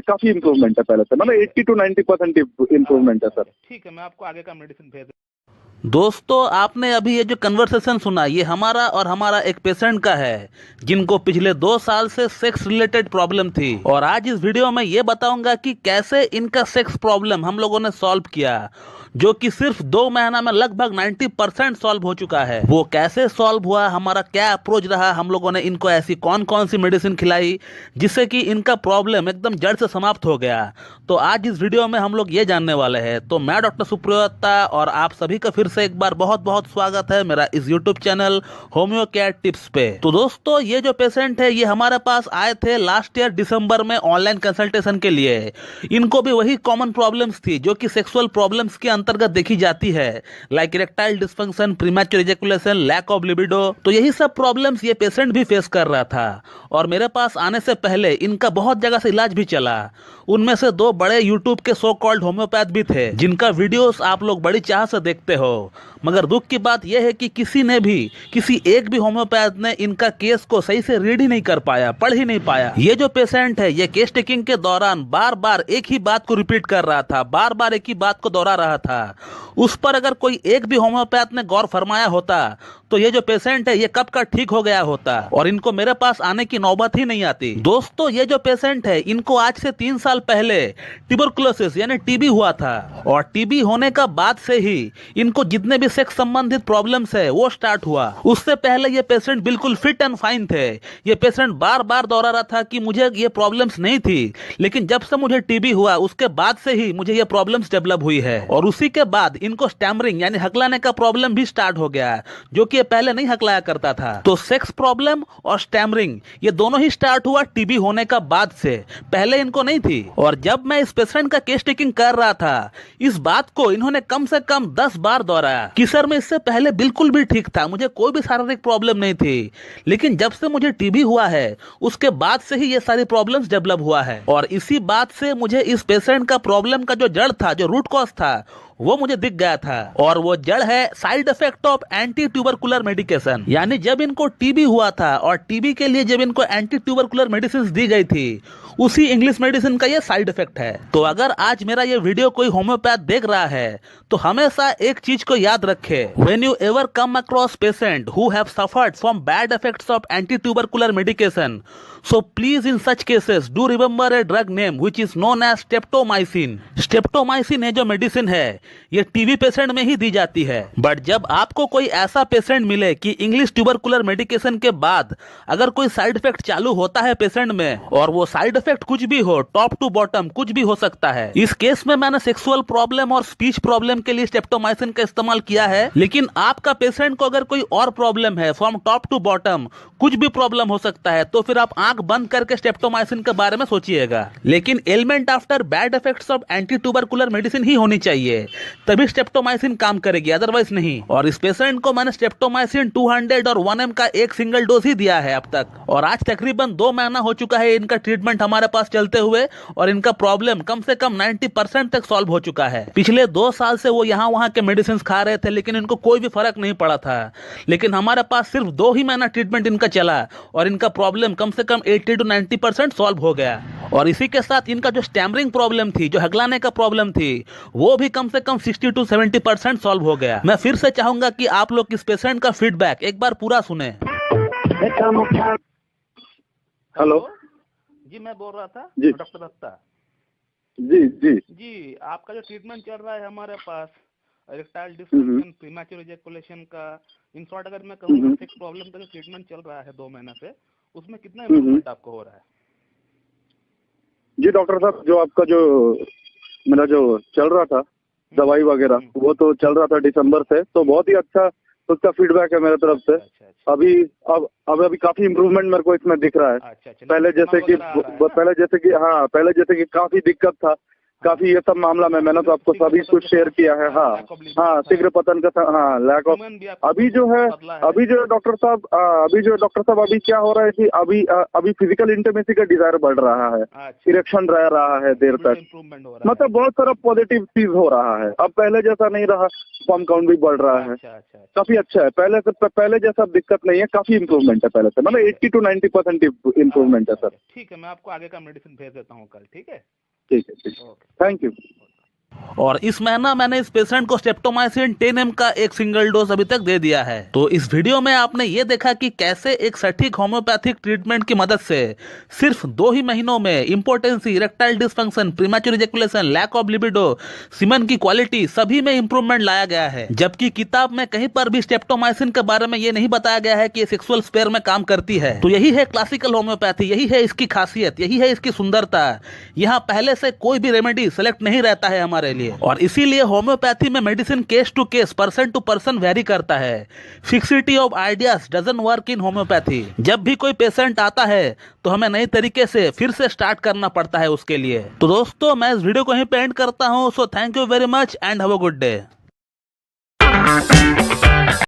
काफी इम्प्रूवमेंट है पहले से, मतलब 80 to 90% इम्प्रूवमेंट है सर। ठीक है, मैं आपको आगे का मेडिसिन भेज। दोस्तों, आपने अभी ये जो कन्वर्सेशन सुना, ये हमारा एक पेशेंट का है जिनको पिछले 2 साल से सेक्स रिलेटेड प्रॉब्लम थी। और आज इस वीडियो में ये बताऊंगा कि कैसे इनका सेक्स प्रॉब्लम हम लोगों ने सॉल्व किया, जो कि सिर्फ 2 महीना में लगभग 90% सॉल्व हो चुका है। वो कैसे सॉल्व हुआ, हमारा क्या अप्रोच रहा, हम लोगों ने इनको ऐसी कौन कौन सी मेडिसिन खिलाई जिससे कि इनका प्रॉब्लम एकदम जड़ से समाप्त हो गया। तो आज इस वीडियो में हम लोग ये जानने वाले हैं। तो मैं डॉक्टर सुप्रियोत्ता और आप सभी का फिर से एक बार बहुत बहुत स्वागत है मेरा इस YouTube channel homeo care tips पे। तो दोस्तों, ये जो पेशेंट है ये हमारे पास आए थे लास्ट ईयर दिसंबर में ऑनलाइन कंसल्टेशन के लिए। इनको भी वही कॉमन प्रॉब्लम्स थी जो कि सेक्सुअल प्रॉब्लम्स के अंतर्गत देखी जाती है, like erectile dysfunction, premature ejaculation, lack of libido. तो यही सब प्रॉब्लम्स ये पेशेंट भी फेस कर रहा था। और मेरे पास आने से पहले इनका बहुत जगह से इलाज भी चला। उनमें से 2 बड़े यूट्यूब के सो कॉल्ड होम्योपैथ भी थे जिनका वीडियोस आप लोग बड़ी चाह से देखते हो। मगर दुख की बात यह है कि किसी एक भी होम्योपैथ ने इनका केस को सही से रीड ही नहीं कर पाया, पढ़ ही नहीं पाया। ये जो पेशेंट है ये केस टेकिंग के दौरान बार बार एक ही बात को रिपीट कर रहा था, बार बार एक ही बात को दोहरा रहा था। उस पर अगर कोई एक भी होम्योपैथ ने गौर फरमाया होता तो ये जो पेशेंट है ये कब का ठीक हो गया होता और इनको मेरे पास आने की नौबत ही नहीं आती। दोस्तों, ये जो पेशेंट है इनको आज से 3 साल पहले ट्यूबरकुलोसिस यानी टीबी हुआ था। और टीबी होने का बाद से ही इनको जितने भी सेक्स संबंधित प्रॉब्लम्स है वो स्टार्ट हुआ। उससे पहले ये पेशेंट बिल्कुल फिट एंड फाइन थे। ये पेशेंट बार बार दोहरा रहा था कि मुझे ये प्रॉब्लम्स नहीं थी, लेकिन जब से मुझे टीबी हुआ उसके बाद से ही मुझे ये प्रॉब्लम्स डेवलप हुई है। और उसी के बाद इनको स्टैमरिंग यानी हकलाने का प्रॉब्लम भी स्टार्ट हो गया, जो कि ये पहले नहीं हकलाया करता था। तो सेक्स प्रॉब्लम और स्टैमरिंग ये दोनों ही स्टार्ट हुआ टीबी होने का बाद से, पहले इनको नहीं थी। और जब मैं इस पेशेंट का केस टेकिंग कर रहा था, इस बात को इन्होंने कम से कम 10 बार दोहराया कि सर मैं इससे पहले बिल्कुल भी ठीक था, मुझे कोई भी शारीरिक प्रॉब्लम नहीं थी, लेकिन जब से मुझे टीबी हुआ है उसके बाद से ही ये सारी प्रॉब्लम्स डेवलप हुआ है। और इसी बात से मुझे इस पेशेंट का प्रॉब्लम का जो जड़ था, जो रूट कॉज था, वो मुझे दिख गया था। और वो जड़ है side effect of anti tubercular medication. यानी जब इनको टीबी हुआ था और टीबी के लिए जब इनको एंटी ट्यूबरकुलर मेडिसिन दी गई थी, उसी इंग्लिश मेडिसिन का ये साइड इफेक्ट है। तो अगर आज मेरा ये वीडियो कोई होम्योपैथ देख रहा है तो हमेशा एक चीज को याद रखे, when you ever come across patient who have suffered from bad effects of anti tubercular medication, so please in such cases do remember a drug name which is known as streptomycin. Streptomycin है जो medicine है ये TB patient में ही दी जाती है। But जब आपको कोई ऐसा पेशेंट मिले कि इंग्लिश ट्यूबरकुलर मेडिकेशन के बाद अगर कोई साइड इफेक्ट चालू होता है पेशेंट में, और वो साइड इफेक्ट कुछ भी हो, टॉप टू बॉटम कुछ भी हो सकता है। इस केस में मैंने सेक्सुअल प्रॉब्लम और स्पीच प्रॉब्लम के लिए स्टेप्टोमाइसिन का इस्तेमाल किया है, लेकिन आपका पेशेंट को अगर कोई और प्रॉब्लम है, फ्रॉम टॉप टू बॉटम कुछ भी प्रॉब्लम हो सकता है, तो फिर आप आंख बंद करके स्टेप्टोमाइसिन के बारे में सोचिएगा। लेकिन element after bad effects of anti tubercular medicine ही होनी चाहिए, तभी स्टेप्टोमाइसिन काम करेगी, अदरवाइज नहीं। और इस पेशेंट को मैंने स्टेप्टोमाइसिन 200 और 1 mg का एक सिंगल डोज ही दिया है अब तक। और आज तकरीबन 2 महीना हो चुका है इनका ट्रीटमेंट हमारे पास चलते हुए, और इनका प्रॉब्लम कम से कम 90% तक सॉल्व हो चुका है। पिछले 2 साल से वो यहाँ वहाँ के मेडिसिन खा रहे थे, लेकिन इनको कोई भी फर्क नहीं पड़ा था। लेकिन हमारे पास सिर्फ 2 ही महीना ट्रीटमेंट इनका चला और इनका प्रॉब्लम कम से कम 80 to 90% सॉल्व हो गया। और इसी के साथ इनका जो स्टैमरिंग प्रॉब्लम थी, जो हगलाने का प्रॉब्लम थी, वो भी कम से कम 60 to 70% सॉल्व हो गया। मैं फिर से चाहूंगा कि आप लोग इस पेशेंट का फीडबैक एक बार पूरा सुने। हेलो जी, मैं बोल रहा था जी। डॉक्टर दत्ता जी, आपका जो ट्रीटमेंट चल रहा है हमारे पास इरेक्टाइल डिस्फंक्शन, प्रीमैच्योर इजैकुलेशन का, इन शॉर्ट अगर मैं कहूँ सेक्स प्रॉब्लम का जो ट्रीटमेंट चल रहा है 2 महीना से, उसमें कितना इम्प्रूवमेंट आपको हो रहा है? जी डॉक्टर साहब, जो आपका जो मेरा जो चल रहा था दवाई वगैरह, वो तो चल रहा था दिसंबर से, तो बहुत ही अच्छा उसका फीडबैक है मेरे तरफ से। अच्छा। अभी काफी इम्प्रूवमेंट मेरे को इसमें दिख रहा है। अच्छा। पहले जैसे कि काफी दिक्कत था, काफी ये सब मामला में मैंने तो आपको सभी कुछ शेयर किया है। हाँ हाँ, शीघ्र पतन का हाँ, लैक ऑफ। अभी जो है अभी जो डॉक्टर साहब अभी क्या हो रहा है कि अभी फिजिकल इंटीमेसी का डिजायर बढ़ रहा है, इरेक्शन रह रहा है देर तक, मतलब बहुत सारा पॉजिटिव चीज हो रहा है। अब पहले जैसा नहीं रहा, स्पर्म काउंट भी बढ़ रहा है, काफी अच्छा है। पहले जैसा दिक्कत नहीं है, काफी इम्प्रूवमेंट है पहले से, मतलब 80 to 90% इम्प्रूवमेंट है सर। ठीक है, मैं आपको आगे का मेडिसिन भेज देता हूँ कल। ठीक है, ठीक है, थैंक यू। और इस महीना मैंने इस पेशेंट को स्ट्रेप्टोमाइसिन 10 mg का एक सिंगल डोज अभी तक दे दिया है। तो इस वीडियो में आपने ये देखा कि कैसे एक सटीक होम्योपैथिक ट्रीटमेंट की मदद से सिर्फ 2 ही महीनों में impotency, erectile dysfunction, premature ejaculation, lack of libido, semen की क्वालिटी सभी में इंप्रूवमेंट लाया गया है। जबकि किताब में कहीं पर भी स्ट्रेप्टोमाइसिन के बारे में ये नहीं बताया गया है कि ये सेक्सुअल स्पेयर में काम करती है। तो यही है क्लासिकल होम्योपैथी, यही है इसकी खासियत, यही है इसकी सुंदरता। यहाँ पहले से कोई भी रेमेडी सेलेक्ट नहीं रहता है हमारे लिए, और इसीलिए होम्योपैथी में medicine case to case, person to person vary करता है। Fixity of ideas doesn't work in homeopathy. जब भी कोई पेशेंट आता है तो हमें नई तरीके से फिर से स्टार्ट करना पड़ता है उसके लिए। तो दोस्तों, मैं इस वीडियो को यहीं पे एंड करता हूं। So thank you very much and have a good day.